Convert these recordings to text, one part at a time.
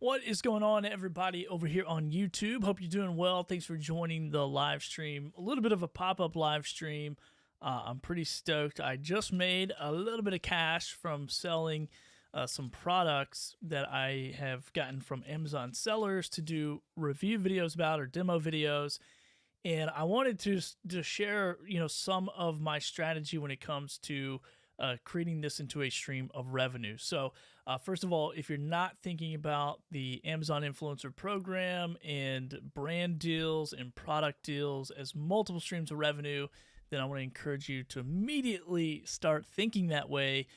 What is going on, everybody, over here on YouTube? Hope you're doing well. Thanks for joining the live stream. A little bit of a pop-up live stream. I'm pretty stoked. I just made a little bit of cash from selling some products that I have gotten from Amazon sellers to do review videos about or demo videos. And I wanted to share, some of my strategy when it comes to creating this into a stream of revenue. So, first of all, if you're not thinking about the Amazon Influencer Program and brand deals and product deals as multiple streams of revenue, then I want to encourage you to immediately start thinking that way,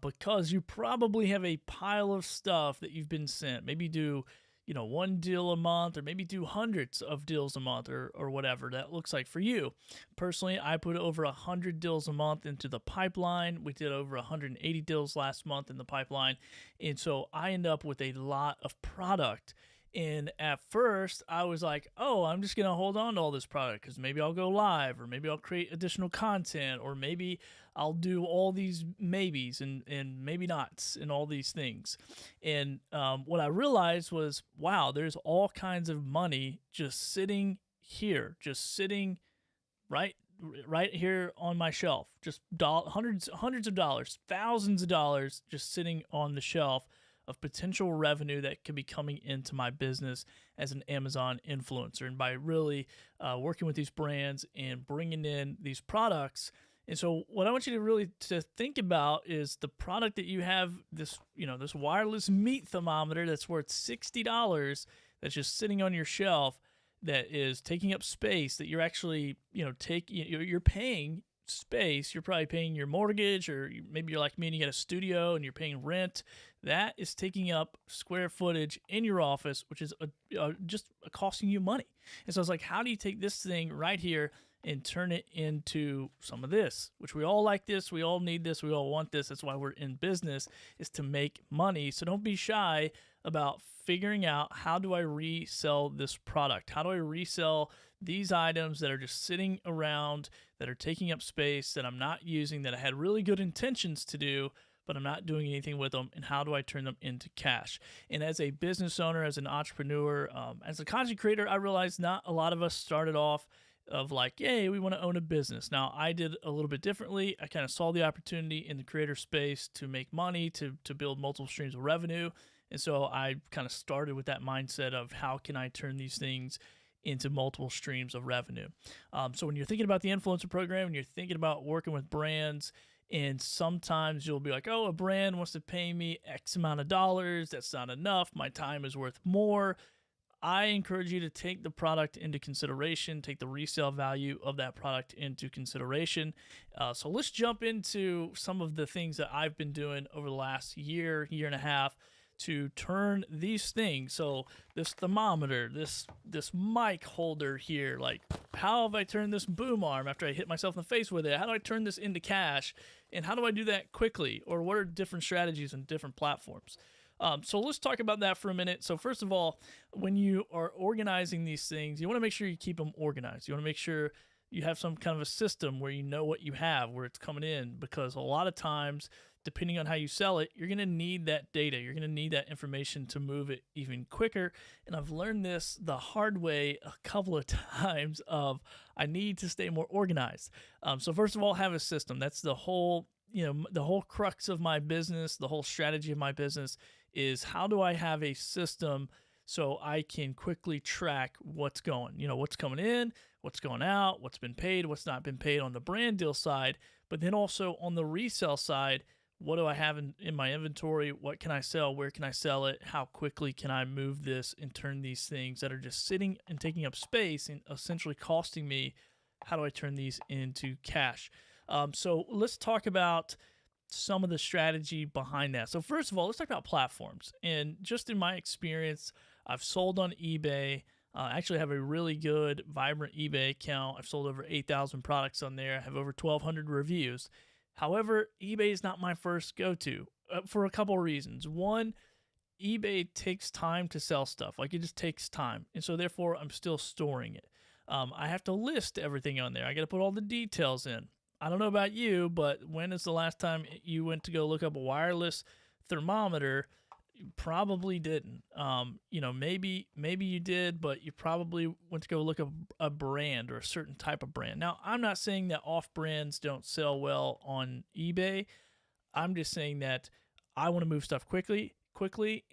because you probably have a pile of stuff that you've been sent. Maybe do one deal a month, or maybe do hundreds of deals a month, or whatever that looks like for you. Personally, I put over 100 deals a month into the pipeline. We did over 180 deals last month in the pipeline. And so I end up with a lot of product. And at first, I was like, oh, I'm just going to hold on to all this product because maybe I'll go live, or maybe I'll create additional content, or maybe I'll do all these maybes and maybe nots and all these things. And what I realized was, wow, there's all kinds of money just sitting here, just sitting right here on my shelf, just hundreds of dollars, thousands of dollars just sitting on the shelf of potential revenue that could be coming into my business as an Amazon influencer. And by really working with these brands and bringing in these products. And so what I want you to really to think about is the product that you have, this wireless meat thermometer that's worth $60, that's just sitting on your shelf, that is taking up space, that you're actually, you're paying space. You're probably paying your mortgage, or maybe you're like me and you got a studio and you're paying rent. That is taking up square footage in your office, which is just costing you money. And so I was like, how do you take this thing right here and turn it into some of this, which we all like this, we all need this, we all want this. That's why we're in business, is to make money. So don't be shy about figuring out, how do I resell this product? How do I resell these items that are just sitting around, that are taking up space, that I'm not using, that I had really good intentions to do, but I'm not doing anything with them? And how do I turn them into cash? And as a business owner, as an entrepreneur, as a content creator, I realized not a lot of us started off of like, yay, we want to own a business. Now, I did a little bit differently. I kind of saw the opportunity in the creator space to make money, to build multiple streams of revenue. And so I kind of started with that mindset of, how can I turn these things into multiple streams of revenue? So when you're thinking about the influencer program and you're thinking about working with brands, and sometimes you'll be like, oh, a brand wants to pay me X amount of dollars. That's not enough. My time is worth more. I encourage you to take the product into consideration, take the resale value of that product into consideration. So let's jump into some of the things that I've been doing over the last year and a half to turn these things. So this thermometer, this mic holder here, like, how have I turned this boom arm after I hit myself in the face with it? How do I turn this into cash? And how do I do that quickly? Or what are different strategies and different platforms? So let's talk about that for a minute. So first of all, when you are organizing these things, you want to make sure you keep them organized. You want to make sure you have some kind of a system where you know what you have, where it's coming in, because a lot of times, depending on how you sell it, you're going to need that data. You're going to need that information to move it even quicker. And I've learned this the hard way a couple of times of, I need to stay more organized. So first of all, have a system. That's the whole crux of my business, the whole strategy of my business is, how do I have a system so I can quickly track what's going, what's coming in, what's going out, what's been paid, what's not been paid on the brand deal side, but then also on the resale side, what do I have in my inventory? What can I sell? Where can I sell it? How quickly can I move this and turn these things that are just sitting and taking up space and essentially costing me, how do I turn these into cash? So let's talk about some of the strategy behind that. So first of all, let's talk about platforms. And just in my experience, I've sold on eBay. I actually have a really good, vibrant eBay account. I've sold over 8,000 products on there. I have over 1,200 reviews. However, eBay is not my first go-to for a couple of reasons. One, eBay takes time to sell stuff. Like, it just takes time. And so therefore, I'm still storing it. I have to list everything on there. I got to put all the details in. I don't know about you, but when is the last time you went to go look up a wireless thermometer Probably didn't. Maybe you did, but you probably went to go look up a brand or a certain type of brand. Now, I'm not saying that off brands don't sell well on eBay. I'm just saying that I want to move stuff quickly,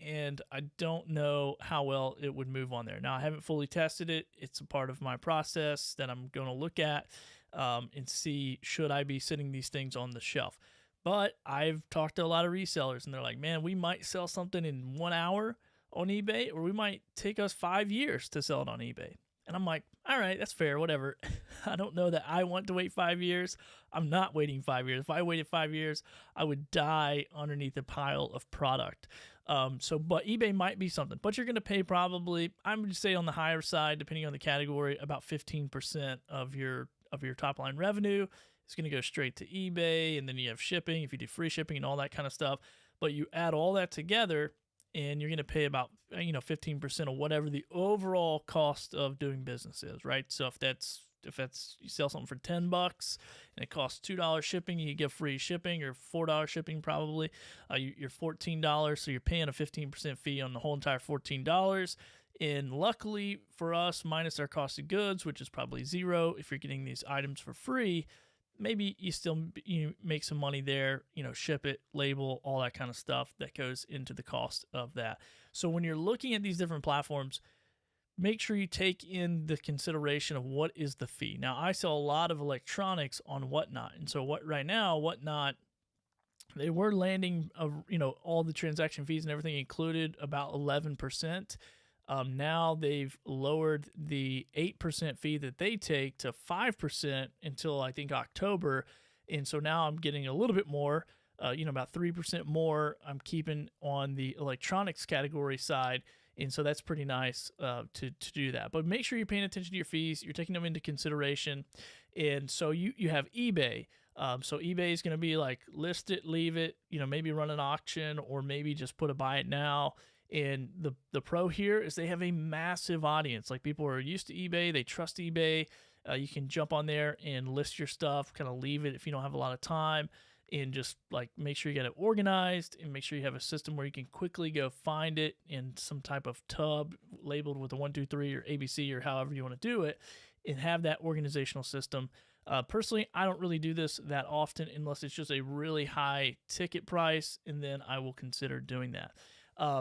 and I don't know how well it would move on there. Now, I haven't fully tested it. It's a part of my process that I'm going to look at and see, should I be sitting these things on the shelf. But I've talked to a lot of resellers, and they're like, man, we might sell something in 1 hour on eBay, or we might take us 5 years to sell it on eBay. And I'm like, all right, that's fair, whatever. I don't know that I want to wait 5 years. I'm not waiting 5 years. If I waited 5 years, I would die underneath a pile of product. But eBay might be something. But you're going to pay probably, I'm going to say on the higher side, depending on the category, about 15% of your top line revenue. It's going to go straight to eBay, and then you have shipping if you do free shipping and all that kind of stuff. But you add all that together, and you're going to pay about 15% of whatever the overall cost of doing business is, right? So if that's you sell something for $10 and it costs $2 shipping, you get free shipping, or $4 shipping probably. You're $14, so you're paying a 15% fee on the whole entire $14. And luckily for us, minus our cost of goods, which is probably zero, if you're getting these items for free, maybe you make some money there, ship it, label, all that kind of stuff that goes into the cost of that. So when you're looking at these different platforms, make sure you take in the consideration of what is the fee. Now, I sell a lot of electronics on Whatnot. And so right now, Whatnot, they were landing, all the transaction fees and everything included about 11%. Now they've lowered the 8% fee that they take to 5% until I think October. And so now I'm getting a little bit more, about 3% more I'm keeping on the electronics category side. And so that's pretty nice to do that. But make sure you're paying attention to your fees. You're taking them into consideration. And so you have eBay. So eBay is going to be like, list it, leave it, maybe run an auction, or maybe just put a buy it now. And the pro here is they have a massive audience. Like, people are used to eBay. They trust eBay. You can jump on there and list your stuff, kind of leave it if you don't have a lot of time, and just like make sure you get it organized, and make sure you have a system where you can quickly go find it in some type of tub labeled with a 1, 2, 3 or ABC or however you want to do it, and have that organizational system. Personally, I don't really do this that often unless it's just a really high ticket price, and then I will consider doing that.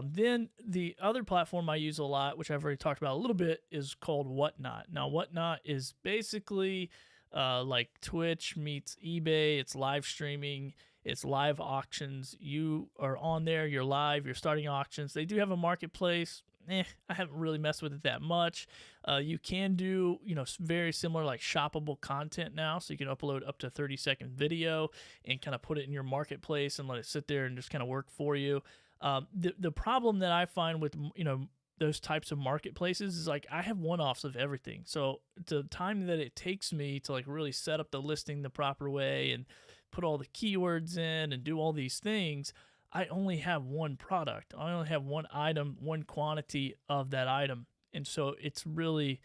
Then the other platform I use a lot, which I've already talked about a little bit, is called Whatnot. Now, Whatnot is basically like Twitch meets eBay. It's live streaming. It's live auctions. You are on there. You're live. You're starting auctions. They do have a marketplace. I haven't really messed with it that much. You can do, very similar like shoppable content now. So you can upload up to 30-second video and kind of put it in your marketplace and let it sit there and just kind of work for you. The problem that I find with, those types of marketplaces is like, I have one-offs of everything. So the time that it takes me to like really set up the listing the proper way and put all the keywords in and do all these things, I only have one product. I only have one item, one quantity of that item. And so it's really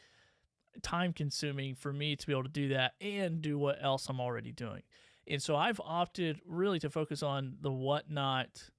time consuming for me to be able to do that and do what else I'm already doing. And so I've opted really to focus on the Whatnot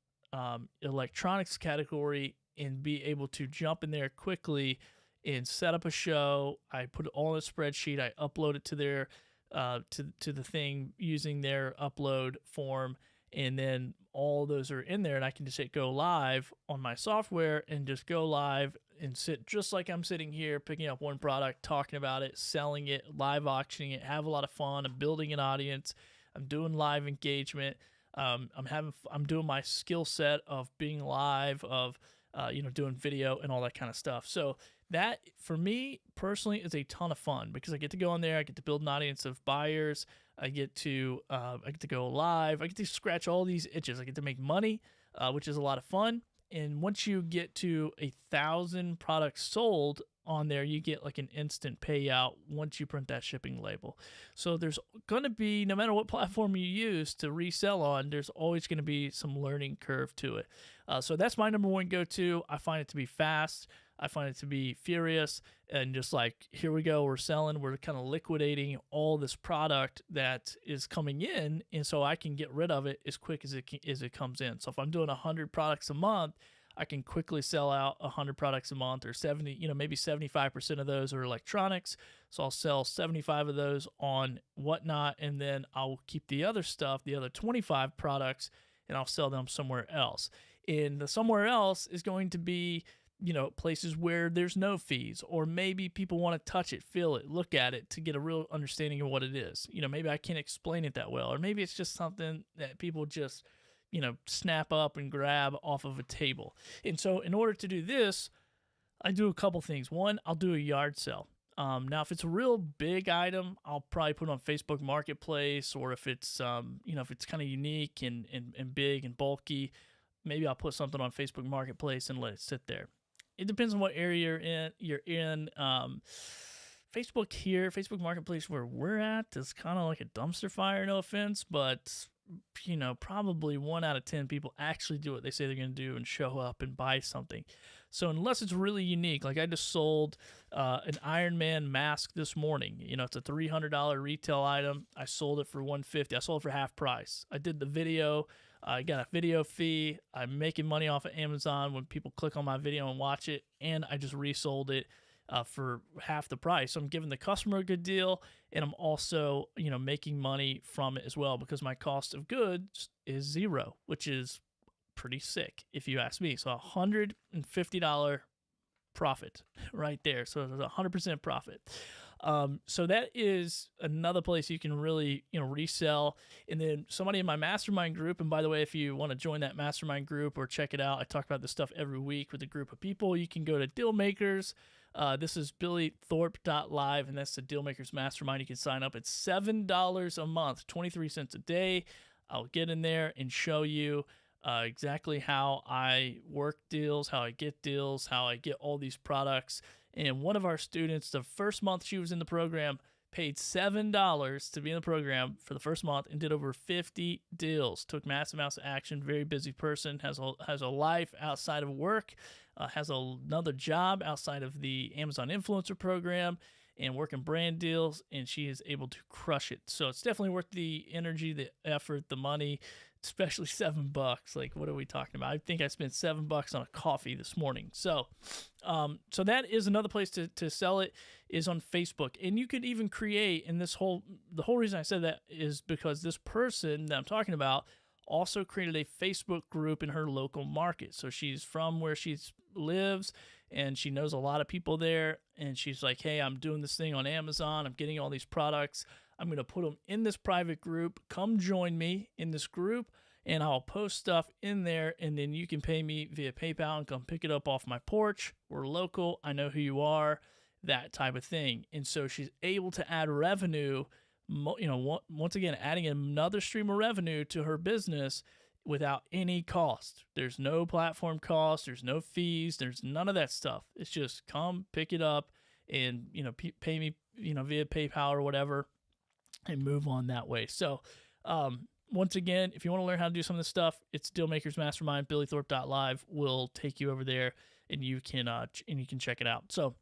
electronics category and be able to jump in there quickly and set up a show. I put it all in a spreadsheet. I upload it to their to the thing using their upload form, and then all those are in there, and I can just hit go live on my software and just go live and sit just like I'm sitting here, picking up one product, talking about it, selling it, live auctioning it, have a lot of fun. I'm building an audience. I'm doing live engagement. I'm doing my skill set of being live, of doing video and all that kind of stuff. So that, for me personally, is a ton of fun because I get to go on there. I get to build an audience of buyers. I get to go live. I get to scratch all these itches. I get to make money, which is a lot of fun. And once you get to 1,000 products sold on there, you get like an instant payout once you print that shipping label. So there's going to be, no matter what platform you use to resell on, there's always going to be some learning curve to it. So that's my number one go-to. I find it to be fast. I find it to be furious, and just like, here we go, we're selling, we're kind of liquidating all this product that is coming in, and so I can get rid of it as quick as it comes in. So if I'm doing 100 products a month, I can quickly sell out 100 products a month, or 70, maybe 75% of those are electronics. So I'll sell 75 of those on Whatnot, and then I'll keep the other stuff, the other 25 products, and I'll sell them somewhere else. And the somewhere else is going to be, places where there's no fees, or maybe people want to touch it, feel it, look at it to get a real understanding of what it is. Maybe I can't explain it that well, or maybe it's just something that people just, snap up and grab off of a table. And so in order to do this, I do a couple things. One, I'll do a yard sale. Now, if it's a real big item, I'll probably put it on Facebook Marketplace, or if it's, if it's kind of unique and big and bulky, maybe I'll put something on Facebook Marketplace and let it sit there. It depends on what area you're in. Facebook Marketplace where we're at is kind of like a dumpster fire, no offense, but probably 1 out of 10 people actually do what they say they're going to do and show up and buy something. So unless it's really unique, like I just sold an Iron Man mask this morning. It's a $300 retail item. I sold it for $150. I sold it for half price. I did the video. I got a video fee. I'm making money off of Amazon when people click on my video and watch it, and I just resold it for half the price. So I'm giving the customer a good deal, and I'm also, making money from it as well, because my cost of goods is zero, which is pretty sick if you ask me. So $150 profit right there. So it's 100% profit. So that is another place you can really, resell. And then somebody in my mastermind group, and by the way, if you want to join that mastermind group or check it out, I talk about this stuff every week with a group of people. You can go to Dealmakers. This is BillyThorpe.live, and that's the Dealmakers Mastermind. You can sign up. It's $7 a month, 23 cents a day. I'll get in there and show you exactly how I work deals, how I get deals, how I get all these products. And one of our students, the first month she was in the program, paid $7 to be in the program for the first month and did over 50 deals. Took massive amounts of action. Very busy person. Has a life outside of work. Has another job outside of the Amazon Influencer Program and working brand deals. And she is able to crush it. So it's definitely worth the energy, the effort, the money. Especially $7. Like, what are we talking about? I think I spent $7 on a coffee this morning. So that is another place to sell it, is on Facebook. And you could even create, and the whole reason I said that is because this person that I'm talking about also created a Facebook group in her local market. So she's from where she lives, and she knows a lot of people there. And she's like, hey, I'm doing this thing on Amazon. I'm getting all these products. I'm going to put them in this private group. Come join me in this group, and I'll post stuff in there, and then you can pay me via PayPal and come pick it up off my porch. We're local. I know who you are, that type of thing. And so she's able to add revenue, once again, adding another stream of revenue to her business without any cost. There's no platform cost. There's no fees. There's none of that stuff. It's just come pick it up and, pay me, via PayPal or whatever, and move on that way. So, once again, if you want to learn how to do some of this stuff, it's Dealmakers Mastermind. BillyThorpe.live will take you over there, and you can check it out. So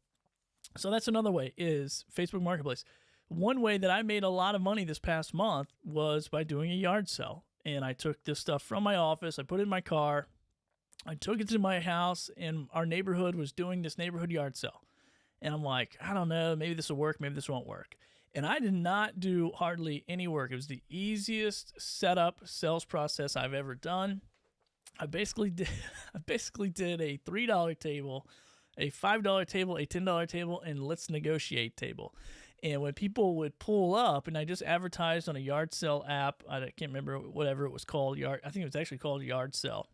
that's another way, is Facebook Marketplace. One way that I made a lot of money this past month was by doing a yard sale. And I took this stuff from my office, I put it in my car, I took it to my house, and our neighborhood was doing this neighborhood yard sale. And I'm like, I don't know, maybe this will work, maybe this won't work. And I did not do hardly any work. It was the easiest setup sales process I've ever done. I basically did a $3 table, a $5 table, a $10 table, and let's negotiate table. And when people would pull up, and I just advertised on a yard sale app, I can't remember whatever it was called, I think it was actually called Yard Sale.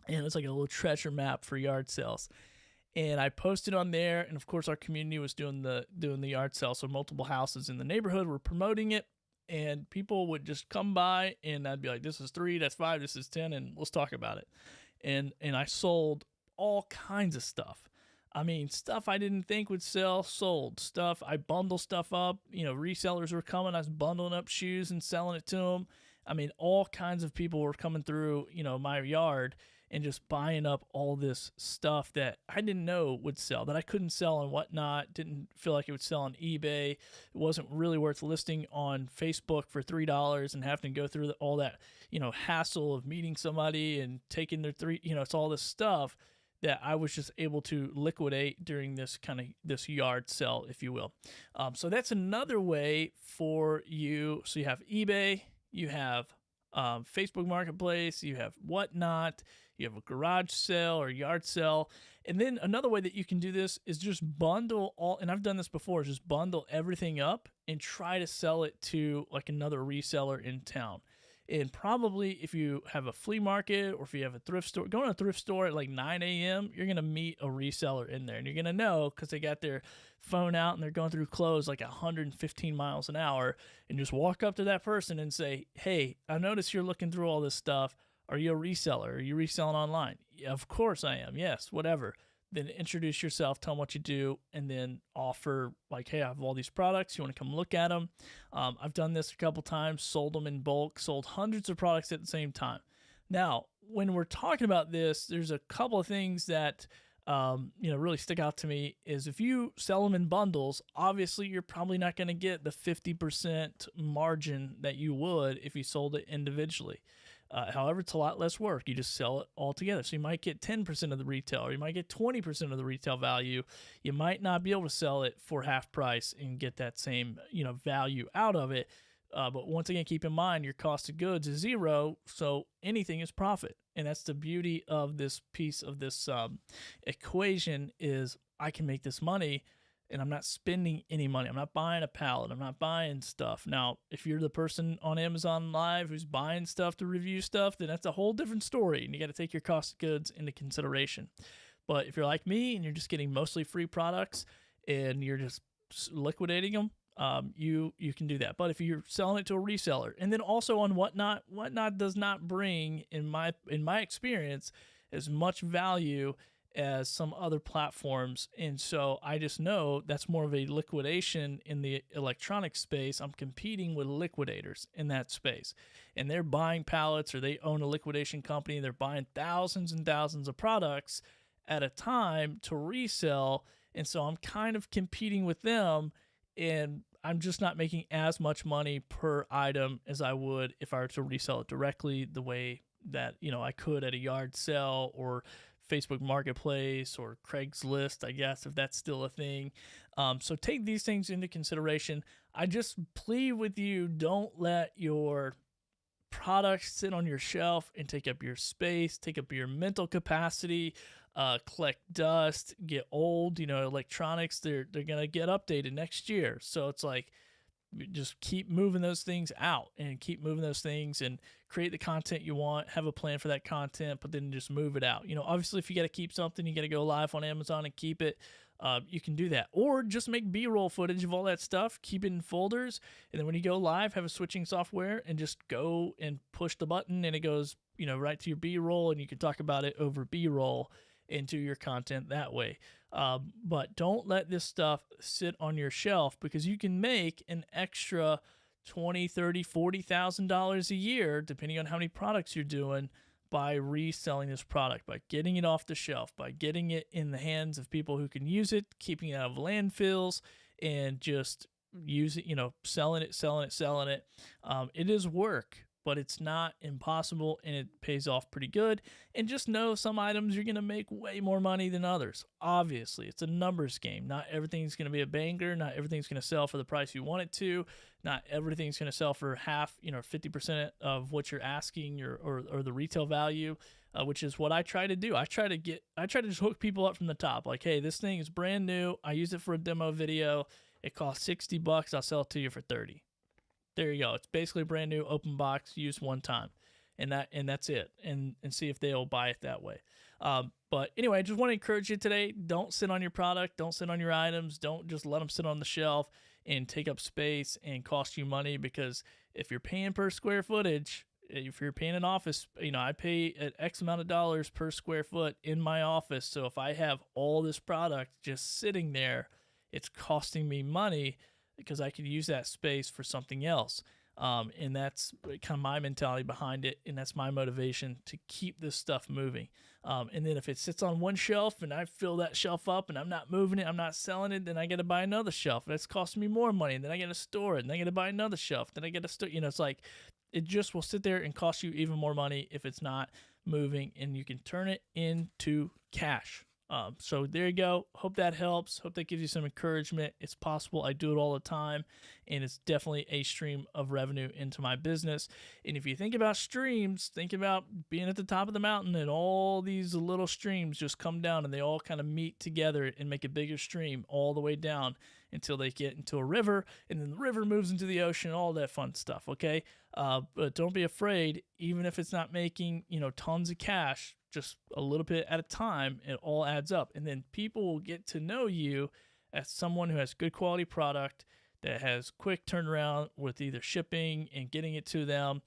And it's like a little treasure map for yard sales. And I posted on there, and of course our community was doing the yard sale, so multiple houses in the neighborhood were promoting it, and people would just come by, and I'd be like, this is 3, that's 5, this is 10, and let's talk about it. And I sold all kinds of stuff. I mean, stuff I didn't think would sell, sold. Stuff, I bundle stuff up. Resellers were coming. I was bundling up shoes and selling it to them. I mean, all kinds of people were coming through, my yard. and just buying up all this stuff that I didn't know would sell, that I couldn't sell on Whatnot, didn't feel like it would sell on eBay. It wasn't really worth listing on Facebook for $3 and having to go through all that, hassle of meeting somebody and taking their it's all this stuff that I was just able to liquidate during this yard sale, if you will. So that's another way for you. So you have eBay, you have Facebook Marketplace, you have Whatnot, you have a garage sale or yard sale. And then another way that you can do this is just bundle all, and I've done this before, just bundle everything up and try to sell it to like another reseller in town. And probably if you have a flea market or if you have a thrift store, going to a thrift store at like 9 a.m., you're going to meet a reseller in there. And you're going to know because they got their phone out and they're going through clothes like 115 miles an hour. And just walk up to that person and say, hey, I noticed you're looking through all this stuff. Are you a reseller? Are you reselling online? Yeah, of course I am. Yes, whatever. Then introduce yourself, tell them what you do, and then offer like, hey, I have all these products. You want to come look at them? I've done this a couple times, sold them in bulk, sold hundreds of products at the same time. Now, when we're talking about this, there's a couple of things that really stick out to me is if you sell them in bundles, obviously you're probably not going to get the 50% margin that you would if you sold it individually. However, it's a lot less work. You just sell it all together. So you might get 10% of the retail, or you might get 20% of the retail value. You might not be able to sell it for half price and get that same, value out of it. But once again, keep in mind your cost of goods is zero, so anything is profit. And that's the beauty of this piece of this equation is I can make this money and I'm not spending any money. I'm not buying a pallet. I'm not buying stuff. Now, if you're the person on Amazon Live who's buying stuff to review stuff, then that's a whole different story, and you got to take your cost of goods into consideration. But if you're like me and you're just getting mostly free products and you're just liquidating them, you can do that. But if you're selling it to a reseller, and then also on Whatnot does not bring, in my experience, as much value as some other platforms. And so I just know that's more of a liquidation in the electronic space. I'm competing with liquidators in that space, and they're buying pallets, or they own a liquidation company. They're buying thousands and thousands of products at a time to resell. And so I'm kind of competing with them, and I'm just not making as much money per item as I would if I were to resell it directly the way that, I could at a yard sale or Facebook Marketplace or Craigslist, I guess, if that's still a thing. So take these things into consideration. I just plead with you, don't let your products sit on your shelf and take up your space, take up your mental capacity, collect dust, get old. Electronics, they're going to get updated next year. So it's like, just keep moving those things out and keep moving those things and create the content you want, have a plan for that content, but then just move it out. Obviously if you got to keep something, you got to go live on Amazon and keep it. You can do that, or just make B-roll footage of all that stuff, keep it in folders. And then when you go live, have a switching software and just go and push the button and it goes, right to your B-roll, and you can talk about it over B-roll and do your content that way. But don't let this stuff sit on your shelf, because you can make an extra $20,000, $30,000, $40,000 a year, depending on how many products you're doing, by reselling this product, by getting it off the shelf, by getting it in the hands of people who can use it, keeping it out of landfills, and just use it, selling it. It is work, but it's not impossible, and it pays off pretty good. And just know some items you're going to make way more money than others. Obviously, it's a numbers game. Not everything's going to be a banger. Not everything's going to sell for the price you want it to. Not everything's going to sell for half, 50% of what you're asking or the retail value, which is what I try to do. I try to just hook people up from the top. Like, hey, this thing is brand new. I use it for a demo video. It costs $60. I'll sell it to you for $30. There you go. It's basically a brand new open box, used one time, and that's it. And see if they'll buy it that way. But anyway, I just want to encourage you today. Don't sit on your product. Don't sit on your items. Don't just let them sit on the shelf and take up space and cost you money. Because if you're paying per square footage, if you're paying an office, I pay an X amount of dollars per square foot in my office. So if I have all this product just sitting there, it's costing me money, because I could use that space for something else. And that's kind of my mentality behind it, and that's my motivation to keep this stuff moving. And then if it sits on one shelf and I fill that shelf up and I'm not moving it, I'm not selling it, then I got to buy another shelf. That's costing me more money. And then I got to store it, and I got to buy another shelf. Then I got to store. It's like it just will sit there and cost you even more money if it's not moving, and you can turn it into cash. So there you go. Hope that helps. Hope that gives you some encouragement. It's possible. I do it all the time, and it's definitely a stream of revenue into my business. And if you think about streams, think about being at the top of the mountain and all these little streams just come down and they all kind of meet together and make a bigger stream all the way down until they get into a river, and then the river moves into the ocean, all that fun stuff, okay? But don't be afraid, even if it's not making, tons of cash, just a little bit at a time, it all adds up. And then people will get to know you as someone who has good quality product that has quick turnaround with either shipping and getting it to them,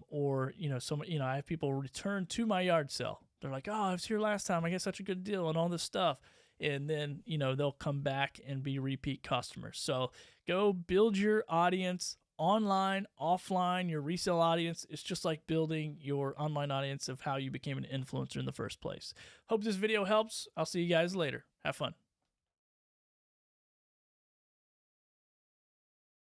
or, I have people return to my yard sale. They're like, oh, I was here last time. I got such a good deal and all this stuff. And then, they'll come back and be repeat customers. So go build your audience online, offline. Your resale audience is just like building your online audience of how you became an influencer in the first place. Hope this video helps. I'll see you guys later. Have fun.